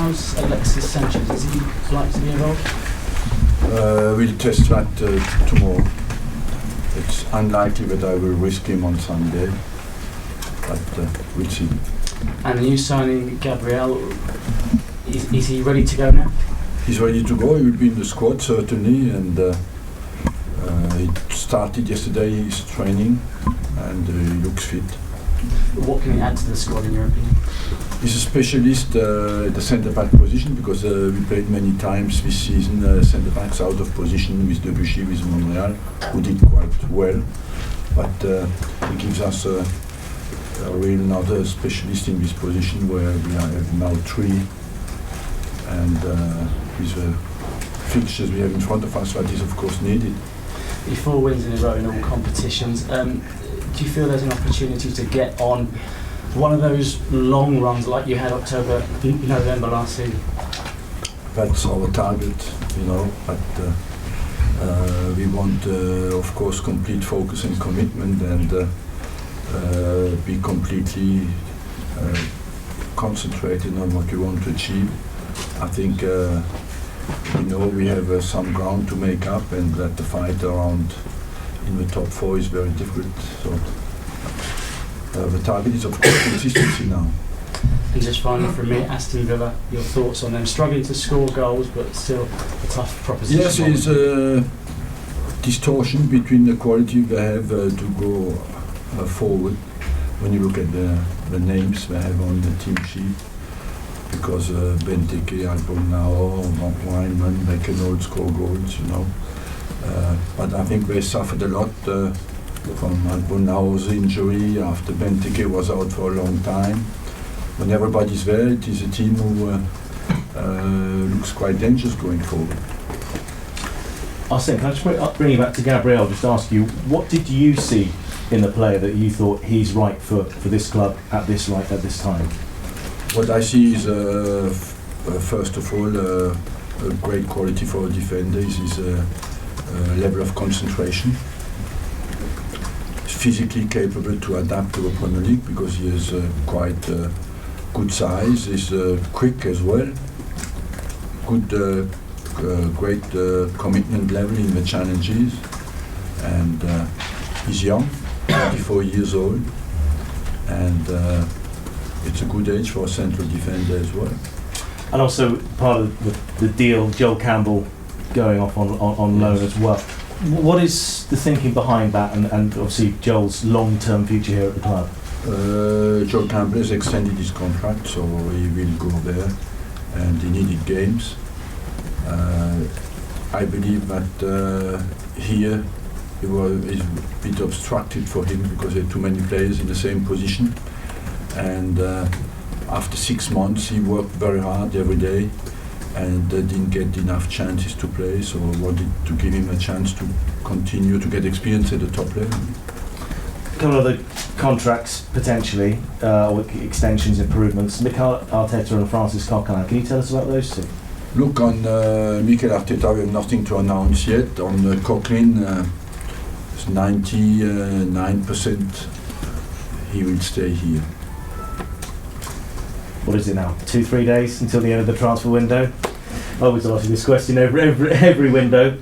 How's Alexis Sanchez? Is he like to be involved? We'll test that tomorrow. It's unlikely that I will risk him on Sunday, but we'll see. And the new signing, Gabriel, is he ready to go now? He's ready to go. He will be in the squad certainly, and he started yesterday his training, and he looks fit. What can he add to the squad in your opinion? He's a specialist at the centre-back position, because we played many times this season centre-backs out of position with Debuchy, with Montreal, who did quite well. But he gives us a real another specialist in this position, where we have now three, and with the fixtures we have in front of us, that is of course needed. 4 wins in a row in all competitions. Do you feel there's an opportunity to get on one of those long runs like you had November last season? That's our target, but we want, of course, complete focus and commitment, and be completely concentrated on what we want to achieve. I think we have some ground to make up, and that the fight around in the top 4 is very difficult. So the target is, of course, consistency now. And just finally from me, Aston Villa, your thoughts on them? Struggling to score goals, but still a tough proposition. Yes, it's a distortion between the quality they have to go forward when you look at the names they have on the team sheet. Because Benteke, Arenal, Weinman, they can all score goals, But I think they suffered a lot from Arenal's injury after Benteke was out for a long time. When everybody's there, it is a team who looks quite dangerous going forward. Arsene, can I just bring you back to Gabriel, just ask you, what did you see in the player that you thought he's right for this club at this time? What I see is, first of all, a great quality for a defender is his level of concentration. He's physically capable to adapt to the Premier League, because he has quite good size. He's quick as well. Good, great commitment level in the challenges, and he's young, 24 years old, and it's a good age for a central defender as well. And also part of the deal, Joel Campbell going off on loan as well. What is the thinking behind that, and obviously Joel's long-term future here at the club? Joel Campbell has extended his contract, so he will go there, and he needed games. I believe that here it was a bit obstructed for him, because there are too many players in the same position. And after 6 months, he worked very hard every day, and didn't get enough chances to play, so I wanted to give him a chance to continue to get experience at the top level. A couple of other contracts potentially, or extensions, improvements. Mikel Arteta and Francis Coquelin. Can you tell us about those two? Look, on Mikel Arteta, we have nothing to announce yet. On Coquelin, it's 99% he will stay here. What is it now? 2-3 days until the end of the transfer window? I always ask you this question every window.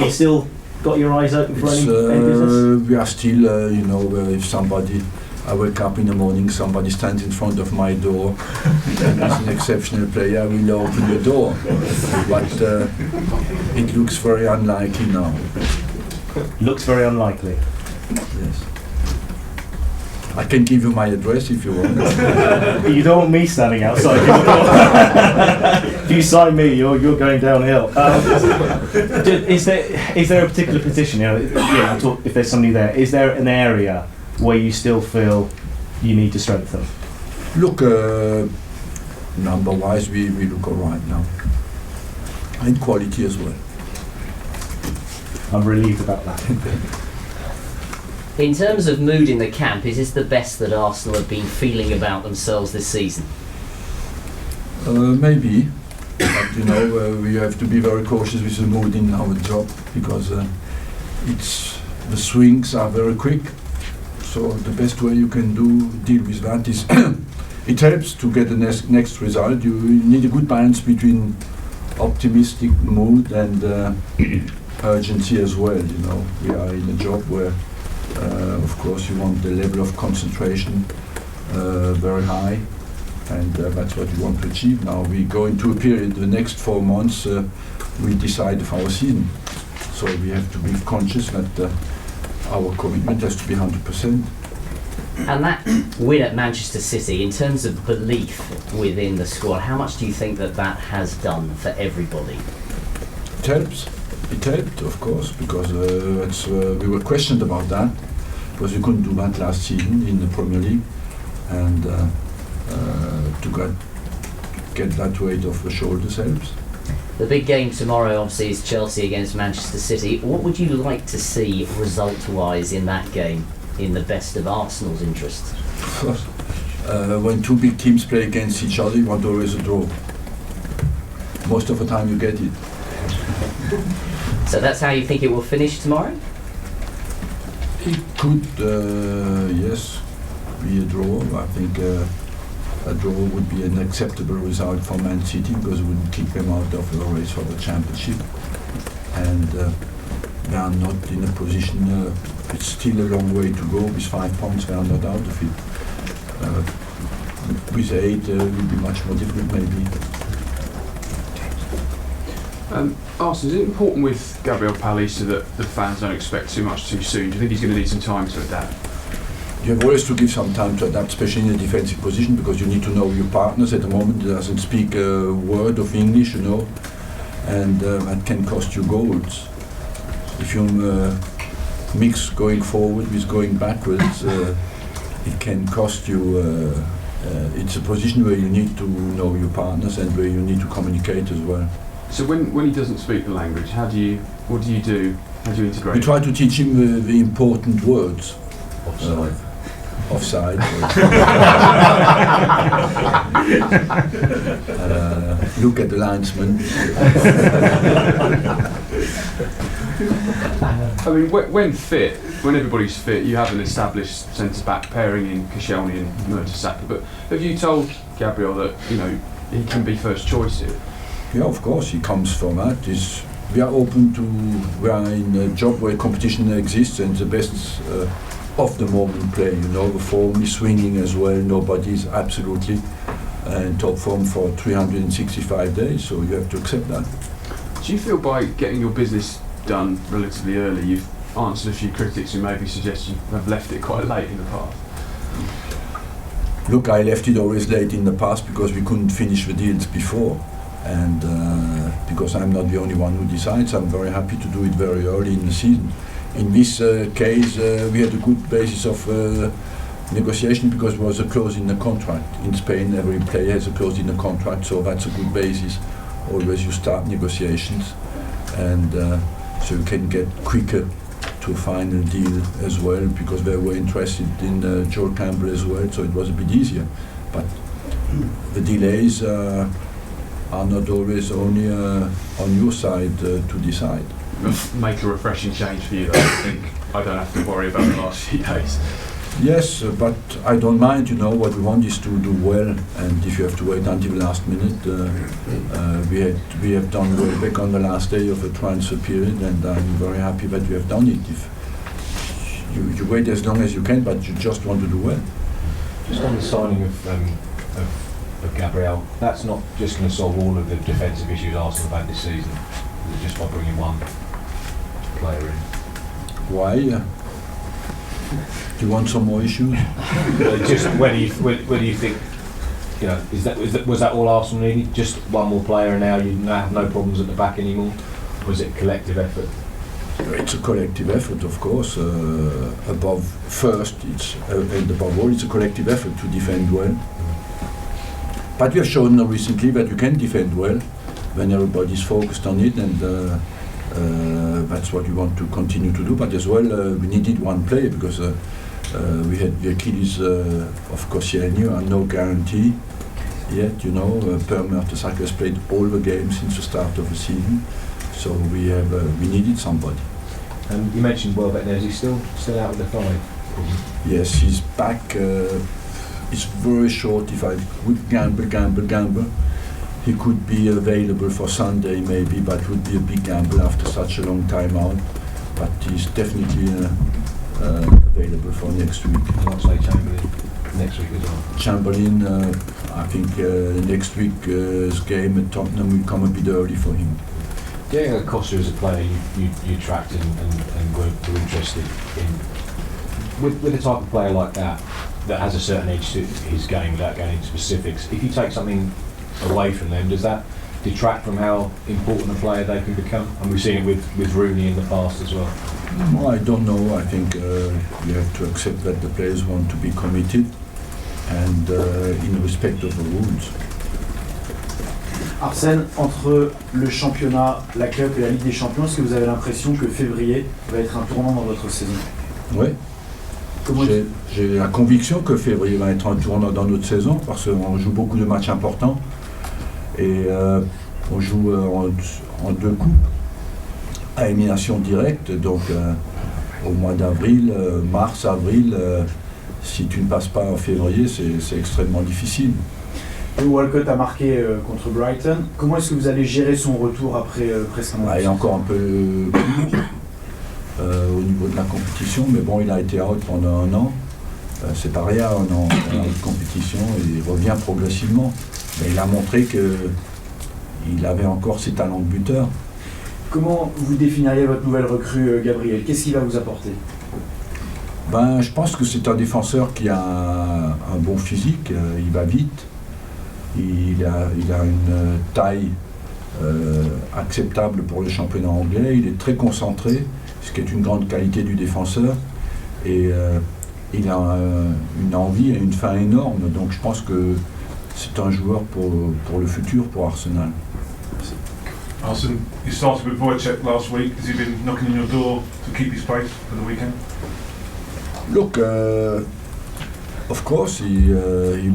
You still got your eyes open for any business? We are still, if somebody, I wake up in the morning, somebody stands in front of my door, and as an exceptional player, I will open the door. But it looks very unlikely now. Looks very unlikely. Yes. I can give you my address if you want. You don't want me standing outside your door. If you sign me, you're going downhill. Is there a particular position? If there's somebody there, is there an area where you still feel you need to strengthen? Look, number-wise, we look all right now, and quality as well. I'm relieved about that. In terms of mood in the camp, is this the best that Arsenal have been feeling about themselves this season? Maybe, but we have to be very cautious with the mood in our job, because the swings are very quick. So the best way you can deal with that is it helps to get the next result. You need a good balance between optimistic mood and urgency as well. You know, we are in a job where, of course, you want the level of concentration very high, and that's what we want to achieve. Now we go into a period. The next 4 months, we decide of our season. So we have to be conscious that our commitment has to be 100%. And that win at Manchester City, in terms of belief within the squad, how much do you think that that has done for everybody? It helps. It helped, of course, because we were questioned about that, because we couldn't do that last season in the Premier League, and to get that weight off the shoulders helps. The big game tomorrow, obviously, is Chelsea against Manchester City. What would you like to see result-wise in that game, in the best of Arsenal's interests? When two big teams play against each other, you want always a draw. Most of the time you get it. So that's how you think it will finish tomorrow? It could, yes, be a draw. I think a draw would be an acceptable result for Man City, because it wouldn't kick them out of the race for the championship. And they are not in a position, it's still a long way to go. With 5 points, they are not out of it. With 8, it will be much more difficult, maybe. Arsene, is it important with Gabriel Palisa that the fans don't expect too much too soon? Do you think he's going to need some time to adapt? You have always to give some time to adapt, especially in a defensive position, because you need to know your partners. At the moment, he doesn't speak a word of English, you know, and that can cost you goals. If you mix going forward with going backwards, it can cost you. It's a position where you need to know your partners and where you need to communicate as well. So when he doesn't speak the language, what do you do? How do you integrate? We try to teach him the important words. Offside. Offside. Look at the linesman. I mean, when fit, when everybody's fit, you have an established centre-back pairing in Koscielny and Mertesacker. But have you told Gabriel that he can be first choice here? Yeah, of course, he comes from that. We are open to. We are in a job where competition exists, and the best of the moment play. You know, the form is swinging as well. Nobody is absolutely in top form for 365 days, so you have to accept that. Do you feel by getting your business done relatively early, you've answered a few critics who maybe suggest you have left it quite late in the past? Look, I left it always late in the past because we couldn't finish the deals before. And because I'm not the only one who decides, I'm very happy to do it very early in the season. In this case, we had a good basis of negotiation because it was a clause in the contract. In Spain, every player has a clause in the contract, so that's a good basis. Always you start negotiations, and so you can get quicker to a final deal as well, because they were interested in Joel Campbell as well, so it was a bit easier. But the delays are not always only on your side to decide. Make a refreshing change for you, though. I think I don't have to worry about the last few days. Yes, but I don't mind. You know, what we want is to do well, and if you have to wait until the last minute, we have done well back on the last day of the transfer period, and I'm very happy that we have done it. If you wait as long as you can, but you just want to do well. Just on the signing of Gabriel, that's not just going to solve all of the defensive issues Arsenal have had this season. It's just by bringing one player in. Why? Do you want some more issues? Just where do you think? You know, was that all Arsenal needed? Just one more player, and now you have no problems at the back anymore? Or is it a collective effort? It's a collective effort, of course. Above all, it's a collective effort to defend well. But we have shown recently that you can defend well when everybody's focused on it, and that's what we want to continue to do. But as well, we needed one player because we had the Achilles of Koscielny, and no guarantee yet. You know, Per Mertesacker has played all the games since the start of the season, so we needed somebody. You mentioned Welbeck there. Is he still out of the five? Yes, he's back it's very short. If I would gamble, he could be available for Sunday maybe, but would be a big gamble after such a long time out. But he's definitely available for next week. I'd say Chamberlain next week as well. Chamberlain, I think next week's game at Tottenham will come a bit early for him. Diego Costa is a player you tracked and were interested in. With a type of player like that has a certain edge to his game without going into specifics, if you take something away from them, does that detract from how important a player they can become? And we've seen it with Rooney in the past as well. Well, I don't know. I think you have to accept that the players want to be committed and in respect of the rules. Arsène, entre le championnat, la Cup et la Ligue des Champions, est-ce que vous avez l'impression que février va être un tournant dans votre saison? Oui. J'ai la conviction que février va être un tournant dans notre saison parce qu'on joue beaucoup de matchs importants et on joue en deux coupes à élimination directe. Donc au mois d'avril, mars, avril, si tu ne passes pas en février, c'est extrêmement difficile. Walcott a marqué contre Brighton. Comment est-ce que vous allez gérer son retour après presque un an? Il est encore un peu court au niveau de la compétition, mais bon, il a été out pendant un an. C'est pas rien, un an de compétition, et il revient progressivement. Mais il a montré qu'il avait encore ses talents de buteur. Comment vous définiriez votre nouvelle recrue, Gabriel? Qu'est-ce qu'il va vous apporter? Je pense que c'est un défenseur qui a un bon physique, il va vite. Il a une taille acceptable pour le championnat anglais, il est très concentré, ce qui est une grande qualité du défenseur, et il a une envie et une faim énorme, donc je pense que c'est un joueur pour le futur, pour Arsenal. Arsene, you started with Wojciech last week. Has he been knocking on your door to keep his place for the weekend? Look, of course, he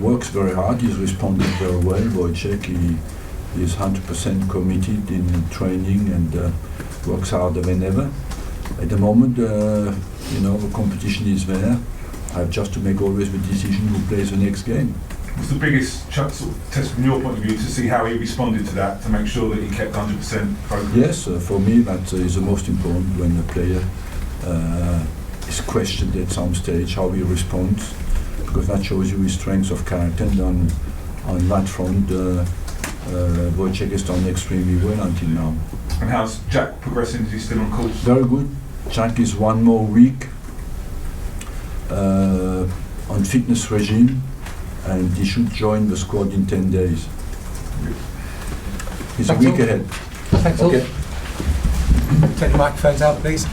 works very hard. He's responded very well. Wojciech, he is 100% committed in training and works harder than ever. At the moment, the competition is there. I have just to make always the decision who plays the next game. What's the biggest sort of test from your point of view to see how he responded to that, to make sure that he kept 100% focused? Yes, for me that is the most important when a player is questioned at some stage, how he responds, because that shows you his strength of character, and on that front Wojciech has done extremely well until now. And how's Jack progressing? Is he still on course? Very good. Jack is one more week on fitness regime, and he should join the squad in 10 days. He's Thanks a week all. ahead. Thanks all. Okay. Take the microphones out, please.